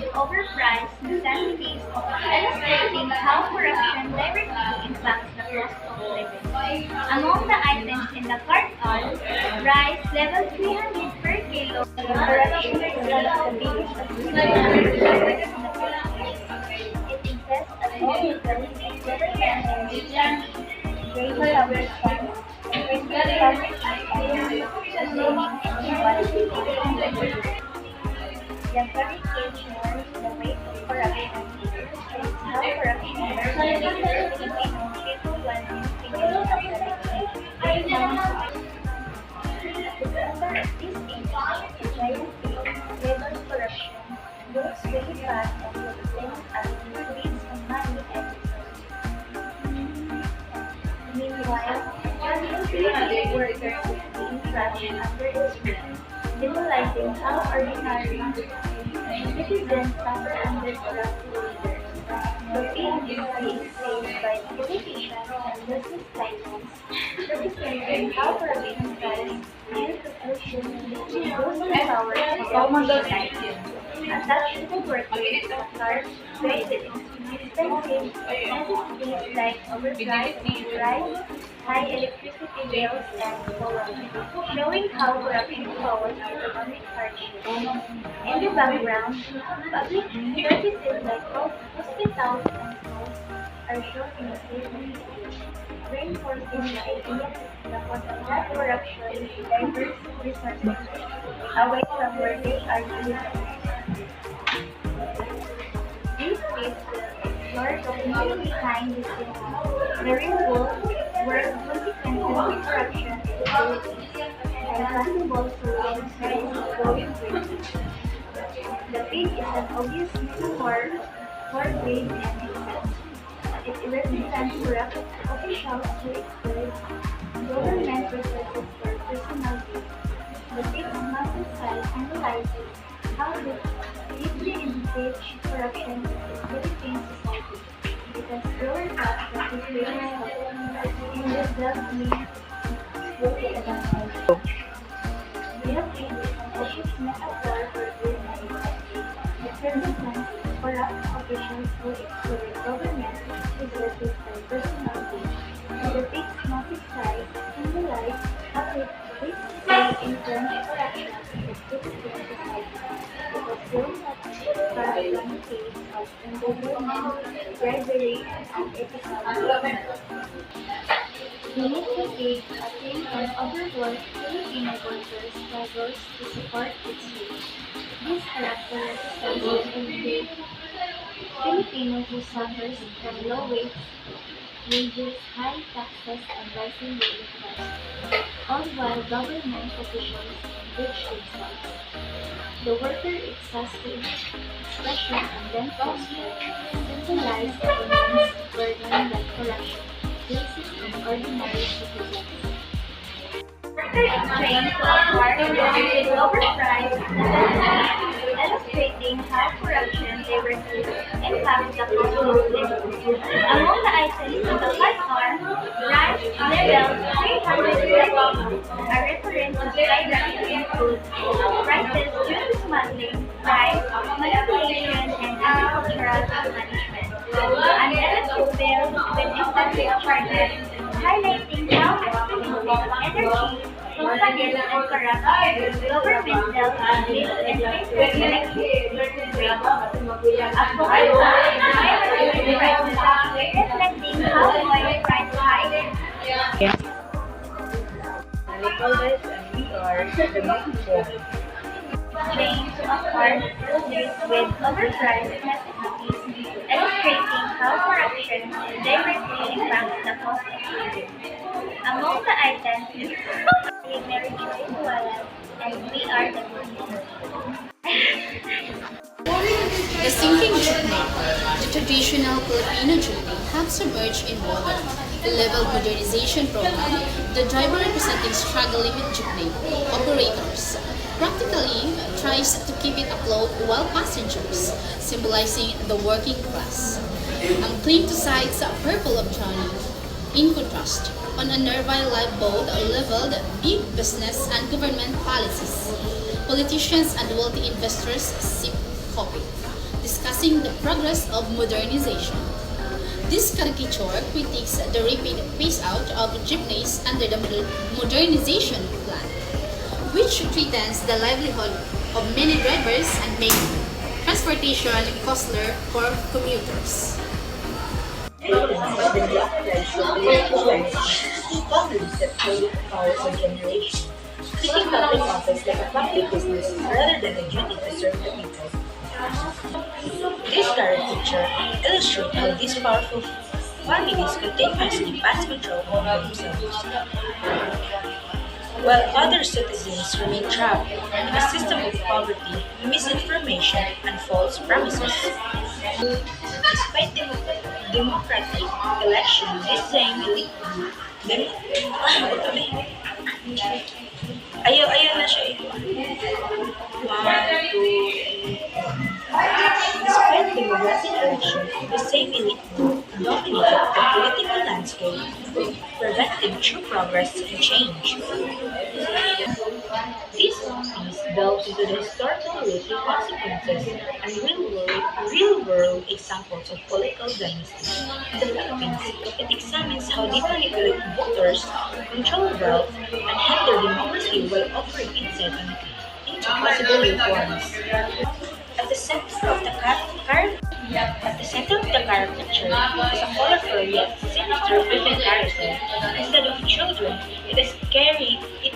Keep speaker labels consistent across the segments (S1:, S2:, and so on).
S1: with overpriced necessities, illustrating how corruption directly impacts the cost of living. Among the items in the cart are rice level 300 per kilo. Corruption is one of the biggest abuses in the Philippines. It exists at all levels, government and agencies, draining public funds, wasting public assets, attaining inequality and the caricature, the rate of corruption, illustrates how corruption works in the Filipino people one figures of the victim. The center of this image is giant labor corruption goes way back and represents as increase in money and resources. Meanwhile, unemployed workers is being crushed under its rule, symbolizing how ordinary citizens suffer under corrupt leaders. The field is being faced by politicians and business titans, representing how corruption tries to push those in power to society. Attached to the workplace are created expensive necessities like overpriced rice, high electricity bills, and so on, showing how corruption lowers economic hardship. In the background, public services like hospitals and schools are shown in a clear reinforcing the idea that corruption diverts resources away from where they are delivered. This case will explore the meaning behind the scenes, the real world where consequences of corruption in the Philippines, and possible solutions going forward. The page is an obvious metaphor for greed and excess. It represents corrupt officials who exploit government resources for personal gain. The six muscle side analyzes how this deeply enriched corruption in Philippine society. It has growing up that is very in the self-made we have made an obvious metaphor for greed and excess. It represents corrupt officials who exploit government resources for personal gain. The six muscle side symbolize how it basically entrenched corruption in the Philippine society. It was grown up by the case of embezzlement, bribery, and unethical behavior. Beneath the page, a team of overworked Filipino workers struggles to support its youth. This character represents everyday Filipino who suffers from low wages, high taxes, and rising living costs, all while government officials enrich themselves. The worker exhausted, expression, and then prosper symbolize the immense burden that corruption places on ordinary citizens. Worker is trained to acquire with overpriced necessities, illustrating how corruption directly impacts the cost of living. Among the items in the cart are rice level 300 per kilo, a reference to skyrocketing food prices due to smuggling, price manipulation, and agricultural management. Unlimited bills with excessive charges, highlighting how expensive energy companies and corrupt government dealt with inflation electricity rates. A focus on prices, reflecting how oil price hikes
S2: Nicholas and we are the main
S1: change of art with overpriced necessities, illustrating how corruption directly impacts the cost of living. Among the items is Mary Joy Dualan and We Are the
S3: The sinking jeepney, the traditional Filipino jeepney, have submerged in water. The level modernization program, the driver representing struggling jeepney operators, practically tries to keep it afloat while passengers, symbolizing the working class, cling to sides purple of drowning. In contrast, on a nearby lifeboat leveled big business and government policies. Politicians and wealthy investors sip coffee. discussing the progress of modernization. This caricature critiques the rapid phase-out of jeepneys under the modernization plan, which threatens the livelihood of many drivers and make transportation costlier for commuters.
S2: But the doctrines of political dynasty boundaries that create power for generations, treating public office like a public business rather than a duty to serve the people. This caricature illustrates how these powerful families continuously pass control over themselves, while other citizens remain trapped in a system of poverty, misinformation, and false promises. Despite democratic elections, this same elite group, ayaw na siya eh. One, two, despite democratic elections, the same elite group dominated the political landscape, preventing true progress and change. This piece delves into the historical roots, consequences, and real-world examples of political dynasties in the Philippines. It examines how they manipulate voters, control wealth, and hinder democracy while offering insight into possible reforms. At the center of the at the center of the caricature is a colorful yet sinister fishing carousel. Instead of children, it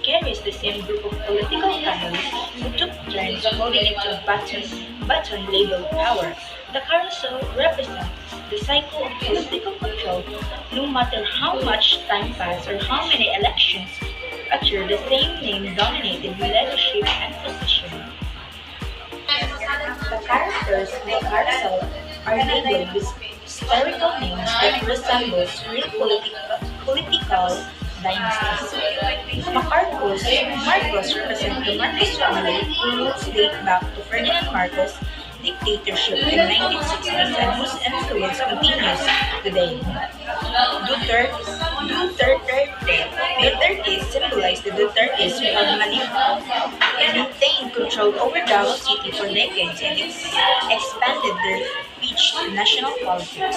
S2: carries the same group of political families who took turns holding it to a button labeled power. The carousel represents the cycle of political control. No matter how much time passes or how many elections occur, the same name dominated leadership and position. The characters in the carousel are labeled with historical names that resembles real political dynasties. Marcos represents the Marcos family whose roots date back to Ferdinand Marcos' dictatorship in 1960s and whose influence continues today. Duterte symbolized the Dutertes who have maintained control over Davao City for decades and it's expanded their reach to national politics.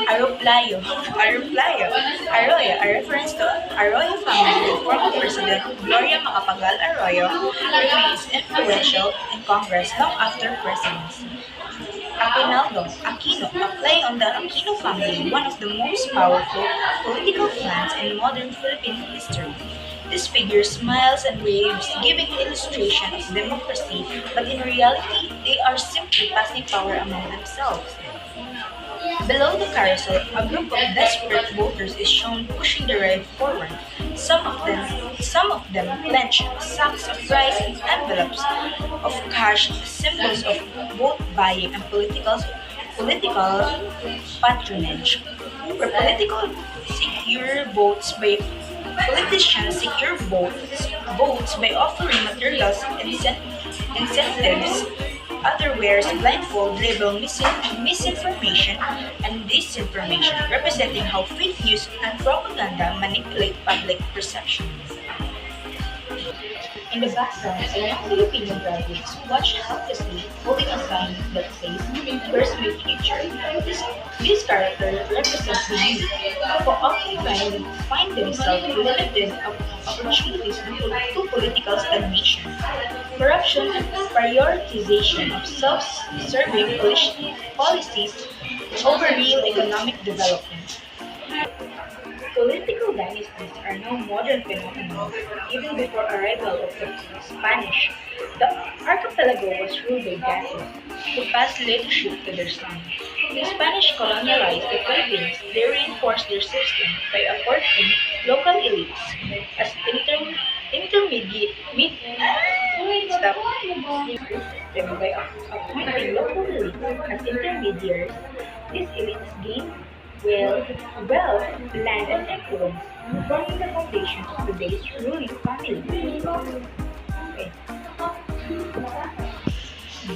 S2: Arroyo, a reference to Arroyo family with former President Gloria Macapagal Arroyo, remains influential in Congress long after presidency. Aquino, a play on the Aquino family, one of the most powerful political clans in modern Philippine history. This figure smiles and waves, giving illustration of democracy, but in reality, they are simply passing power among themselves. Below the carousel, a group of desperate voters is shown pushing the ride forward. Some of them clench sacks of rice and envelopes of cash, symbols of vote buying and political patronage. Where politicians secure votes by offering materials incentives. Other wears blindfold label misinformation and disinformation, representing how fake news and propaganda manipulate public perception. In the background, a young Filipino graduates watch helplessly, holding a sign that says, "Where's my future?" This character represents the youth who often find themselves limited opportunities due to political stagnation, corruption, and prioritization of self-serving policies over real economic development. Political dynasties are no modern phenomenon. Even before arrival of the Spanish, the archipelago was ruled by datos who passed leadership to their sons. The Spanish colonialized the Philippines. They reinforced their system by appointing local elites as intermediate mid, stop, system by appointing local elites as intermediaries. These elites gained wealth, land, and influence, forming the foundation of today's ruling family. Okay.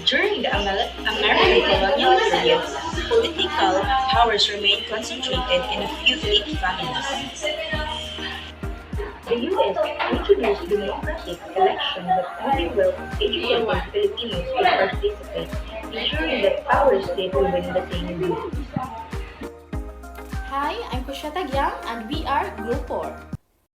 S2: During the American colonial period, political powers remained concentrated in a few elite families. The U.S. introduced democratic elections that only well-educated Filipinos could participate. ensuring that powers stay proven in the same group.
S3: Hi, I'm Kushata Gyang and we are Group 4.